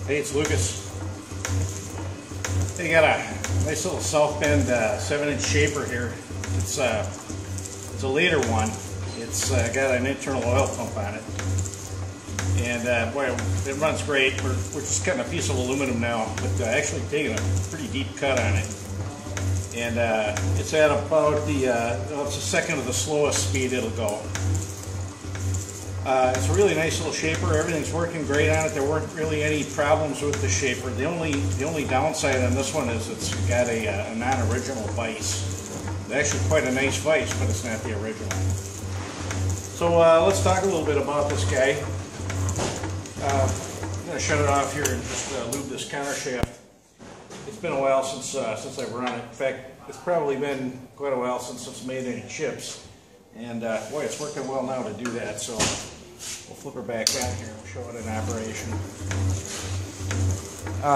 Hey, it's Lucas. They got a nice little South Bend 7-inch shaper here. It's a later one. It's got an internal oil pump on it, and boy, it runs great. We're just cutting a piece of aluminum now, but actually taking a pretty deep cut on it. And it's at about the it's a second of the slowest speed it'll go. It's a really nice little shaper. Everything's working great on it. There weren't really any problems with the shaper. The only downside on this one is it's got a non-original vise. It's actually quite a nice vise, but it's not the original. So let's talk a little bit about this guy. I'm going to shut it off here and just lube this counter shaft. It's been a while since I've run it. In fact, it's probably been quite a while since it's made any chips. And boy, it's working well now to do that. So we'll flip her back on here and show it in operation.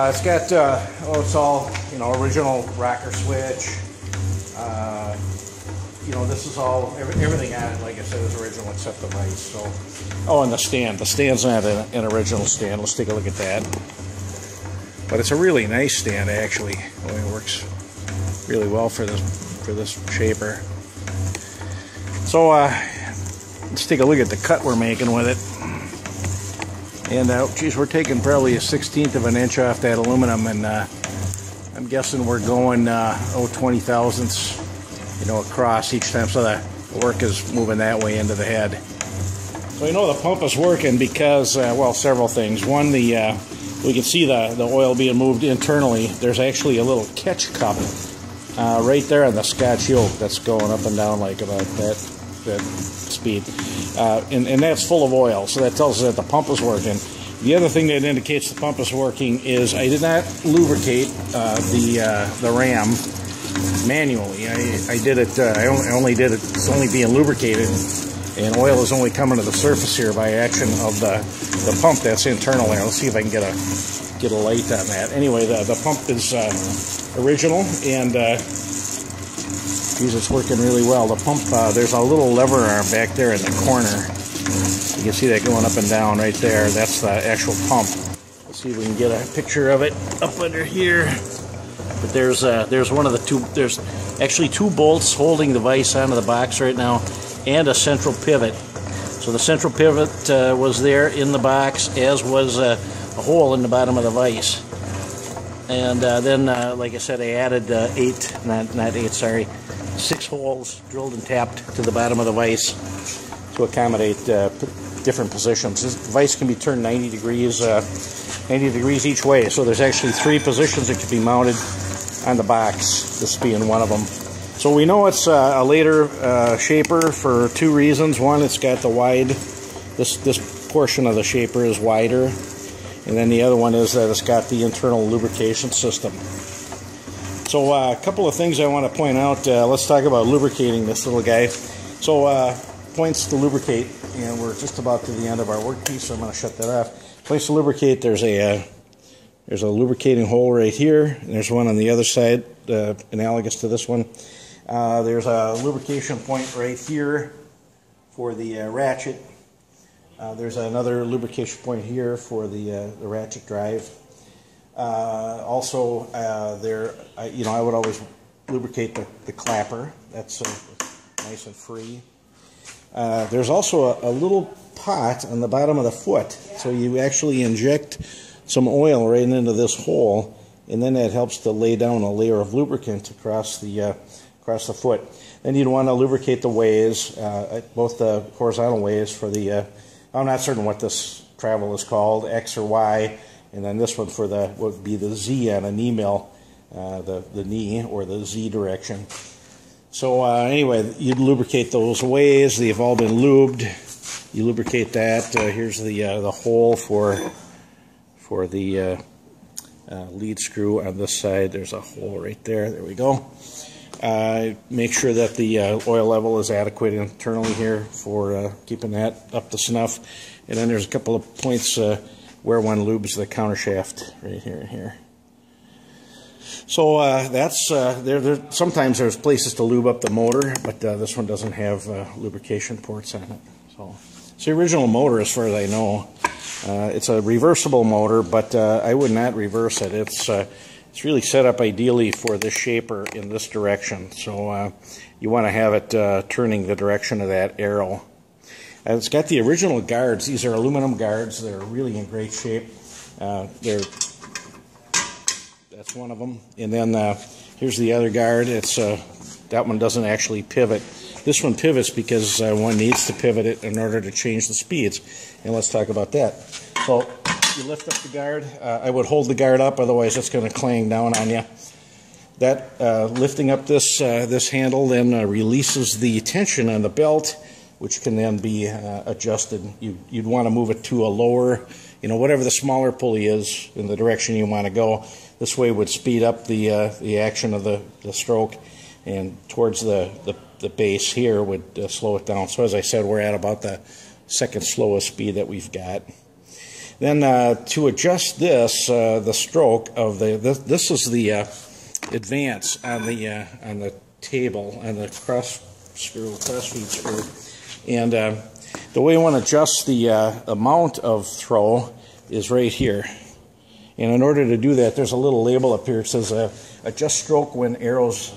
It's got it's all original rocker switch. This is all everything on it. Like I said, is original except the vise. So and the stand. The stand's not an original stand. Let's take a look at that. But it's a really nice stand actually. It works really well for this shaper. So let's take a look at the cut we're making with it. And geez, we're taking probably a 1/16 of an inch off that aluminum, and I'm guessing we're going 20 thousandths, across each time, so the work is moving that way into the head. So the pump is working because several things. One, we can see the oil being moved internally. There's actually a little catch cup right there on the Scotch yoke that's going up and down like about that speed, and that's full of oil, so that tells us that the pump is working. The other thing that indicates the pump is working is I did not lubricate the ram manually. I did it. I only did it. It's only being lubricated, and oil is only coming to the surface here by action of the pump that's internal there. Let's see if I can get a light on that. Anyway, the pump is original, and geez, it's working really well. The pump, there's a little lever arm back there in the corner. You can see that going up and down right there. That's the actual pump. Let's see if we can get a picture of it up under here. But there's one of the two. There's actually two bolts holding the vise onto the box right now, and a central pivot. So the central pivot was there in the box, as was a hole in the bottom of the vise. And then, like I said, I added 6 holes drilled and tapped to the bottom of the vise to accommodate different positions. This vise can be turned 90 degrees each way. So there's actually 3 positions that can be mounted on the box, this being one of them. So we know it's a later shaper for 2 reasons. One, it's got the wide, this portion of the shaper is wider. And then the other one is that it's got the internal lubrication system. So a couple of things I want to point out. Let's talk about lubricating this little guy. So points to lubricate, and we're just about to the end of our workpiece, so I'm going to shut that off. Points to lubricate. There's a lubricating hole right here, and there's one on the other side, analogous to this one. There's a lubrication point right here for the ratchet. There's another lubrication point here for the ratchet drive. Also, I would always lubricate the clapper. That's nice and free. There's also a little pot on the bottom of the foot, so you actually inject some oil right into this hole, and then that helps to lay down a layer of lubricant across the foot. Then you'd want to lubricate the ways, both the horizontal ways for the. I'm not certain what this travel is called, X or Y, and then this one for what would be the Z on a knee mill, the knee or the Z direction. So anyway, you'd lubricate those ways. They've all been lubed. You lubricate that. Here's the hole for the lead screw on this side. There's a hole right there. There we go. Make sure that the oil level is adequate internally here for keeping that up to snuff. And then there's a couple of points where one lubes the counter shaft right here and here. So that's sometimes there's places to lube up the motor, but this one doesn't have lubrication ports on it. So it's the original motor as far as I know. It's a reversible motor, but I would not reverse it. It's really set up ideally for this shaper in this direction. So you want to have it turning the direction of that arrow. It's got the original guards. These are aluminum guards. They're really in great shape. That's one of them. And then here's the other guard. That one doesn't actually pivot. This one pivots because one needs to pivot it in order to change the speeds. And let's talk about that. So you lift up the guard. I would hold the guard up, otherwise it's going to clang down on you. That lifting up this handle then releases the tension on the belt, which can then be adjusted. You'd want to move it to a lower, whatever the smaller pulley is in the direction you want to go. This way would speed up the action of the stroke, and towards the base here would slow it down. So as I said, we're at about the second slowest speed that we've got. Then to adjust this, the stroke of this is the advance on the table, on the crossfeed screw. And the way you want to adjust the amount of throw is right here. And in order to do that, there's a little label up here. It says adjust stroke when arrows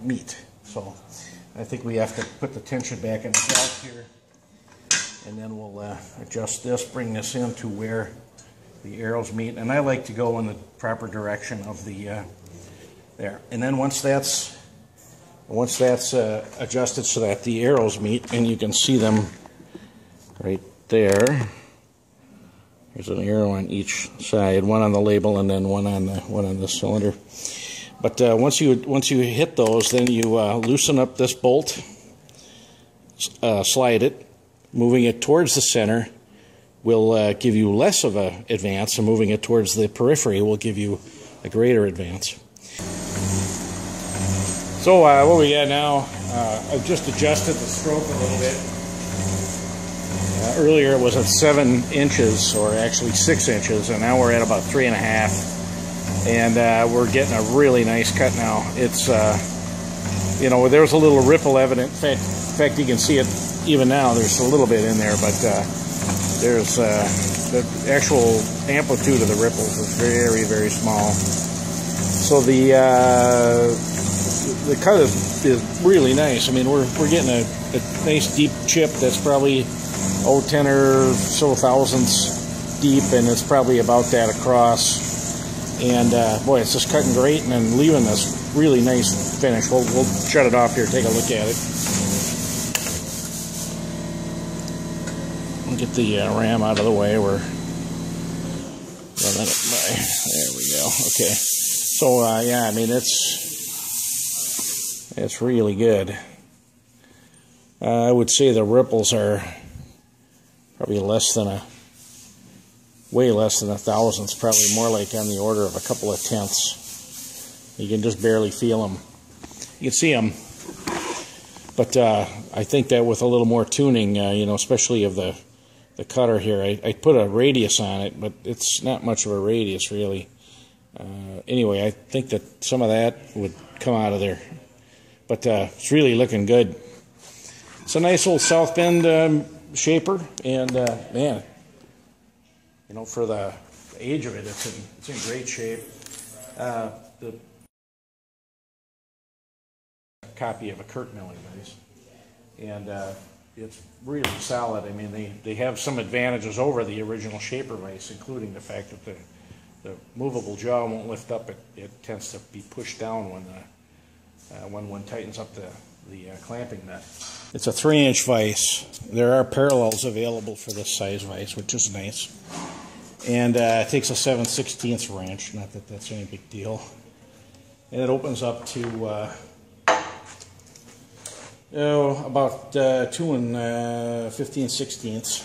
meet. So I think we have to put the tension back in the belt here. And then we'll adjust this, bring this in to where the arrows meet. And I like to go in the proper direction of the there. And then once that's adjusted so that the arrows meet, and you can see them right there. There's an arrow on each side, one on the label and then one on the cylinder. But once you hit those, then you loosen up this bolt, slide it. Moving it towards the center will give you less of an advance, and moving it towards the periphery will give you a greater advance. So what we got now, I've just adjusted the stroke a little bit. Earlier it was at 7 inches, or actually 6 inches, and now we're at about 3.5. And we're getting a really nice cut now. It's, there's a little ripple evident. In fact, you can see it even now. There's a little bit in there, but there's the actual amplitude of the ripples is very, very small. So the cut is really nice. I mean, we're getting a nice deep chip that's probably 10 or so thousandths deep, and it's probably about that across. And boy, it's just cutting great and then leaving this really nice finish. We'll shut it off here, take a look at it. We'll get the ram out of the way. We're running it by. There we go. Okay. So yeah, I mean it's really good. I would say the ripples are probably way less than a thousandths, probably more like on the order of a couple of tenths. You can just barely feel them. You can see them. But I think that with a little more tuning, especially of the cutter here, I put a radius on it, but it's not much of a radius really. Anyway, I think that some of that would come out of there. But it's really looking good. It's a nice old South Bend shaper, and man, for the age of it, it's in great shape. The copy of a Kurt Milling vise, and it's really solid. I mean, they have some advantages over the original shaper vise, including the fact that the movable jaw won't lift up. It tends to be pushed down when one tightens up the clamping nut. It's a 3-inch vise. There are parallels available for this size vise, which is nice. And it takes a 7/16 wrench, not that that's any big deal. And it opens up to about 2 15/16.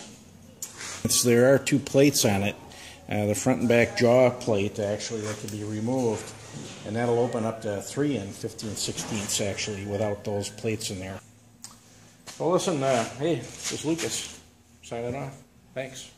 There are 2 plates on it. The front and back jaw plate actually that can be removed, and that'll open up to 3 15/16 actually without those plates in there. Well, listen, hey, this is Lucas signing off. Thanks.